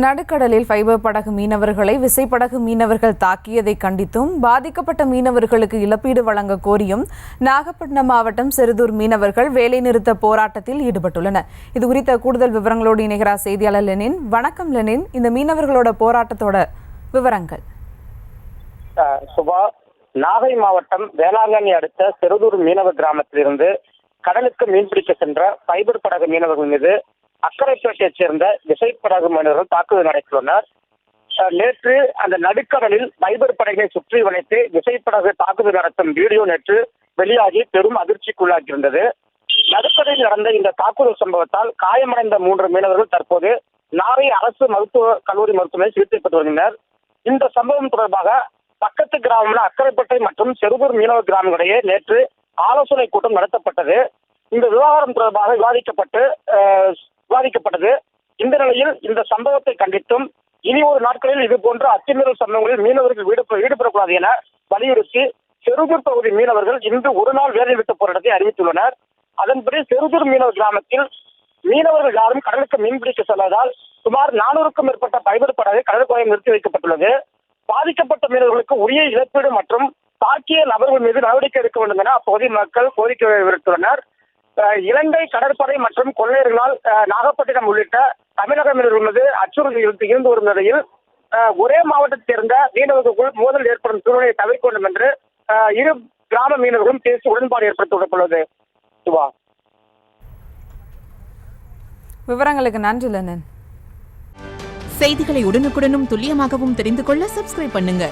நடுக்கடலில் ஃபைபர் படகு மீனவர்களை விசைப்படகு மீனவர்கள் தாக்கியதை கண்டித்தும் பாதிக்கப்பட்ட மீனவர்களுக்கு இழப்பீடு வழங்க கோரியும் நாகப்பட்டினம் மாவட்டம் செருதூர் மீனவர்கள் வேலைநிறுத்த போராட்டத்தில் ஈடுபட்டுள்ளனர். இதுகுறித்த கூடுதல் விவரங்களோடு இணைகிறார் செய்தியாளர் லெனின். வணக்கம் லெனின், இந்த மீனவர்களோட போராட்டத்தோட விவரங்கள். சுபா, நாகை மாவட்டம் வேளாங்கண்ணி அடுத்த செருதூர் மீனவ கிராமத்திலிருந்து கடலுக்கு மீன்பிடிக்க சென்ற ஃபைபர் படகு மீனவர்கள் மீது அக்கரைப்பேட்டையைச் சேர்ந்த விசைப்படகு மீனவர்கள் தாக்குதல் நடத்தியுள்ளனர். நேற்று அந்த நடுக்கடலில் ஃபைபர் படகை சுற்றி வளைத்து விசைப்படகு தாக்குதல் நடத்தும் வீடியோ நேற்று வெளியாகி பெரும் அதிர்ச்சிக்குள்ளாகியிருந்தது. நடுக்கடலில் நடந்த இந்த தாக்குதல் சம்பவத்தால் காயமடைந்த 3 மீனவர்கள் தற்போது நாகை அரசு மருத்துவக் கல்லூரி மருத்துவமனையில் சிகிச்சை பெற்று வருகின்றனர். இந்த சம்பவம் தொடர்பாக பக்கத்து கிராமமான அக்கரைப்பேட்டை மற்றும் செருதூர் மீனவ கிராமங்களிடையே நேற்று ஆலோசனை கூட்டம் நடத்தப்பட்டது. இந்த விவகாரம் தொடர்பாக விவாதிக்கப்பட்டது. இந்த நிலையில் இந்த சம்பவத்தை கண்டித்தும் இனி ஒரு நாட்களில் இது போன்ற அத்துமீறல் சம்பவங்களில் மீனவர்கள் ஈடுபடக்கூடாது என வலியுறுத்தி செருதூர் பகுதி மீனவர்கள் இன்று ஒரு நாள் வேலைநிறுத்த போராட்டத்தை அறிவித்துள்ளனர். அதன்படி செருதூர் மீனவ கிராமத்தில் மீனவர்கள் யாரும் கடலுக்கு மீன்பிடிக்க செல்வதால் சுமார் 400க்கும் மேற்பட்ட ஃபைபர் படகு கடற்கரையில் நிறுத்தி வைக்கப்பட்டுள்ளது. பாதிக்கப்பட்ட மீனவர்களுக்கு உரிய இழப்பீடு மற்றும் தாக்கிய நபர்கள் மீது நடவடிக்கை எடுக்க வேண்டும் என அப்பகுதி மக்கள் கோரிக்கை விடுத்துள்ளனர். இலங்கை கடற்படை மற்றும் கொள்ளையர்களால் நாகப்பட்டினம் உள்ளிட்ட தமிழக மீனவர்கள் மீது அச்சுறுத்தல் இருந்து வரும் நிலையில் ஒரே மாவட்டத்தைச் சேர்ந்த மீனவர்களுக்குள் மோதல் ஏற்படும் சூழ்நிலையை தவிர்க்க வேண்டும் என்று இரு கிராம மீனவர்களும் பேசி உடன்பாடு ஏற்படுத்தப்பட்டுள்ளது. விவரங்களுக்கு நன்றி லெனின். செய்திகளை உடனுக்குடனும் துல்லியமாகவும் தெரிந்து கொள்ள சப்ஸ்கிரைப் பண்ணுங்க.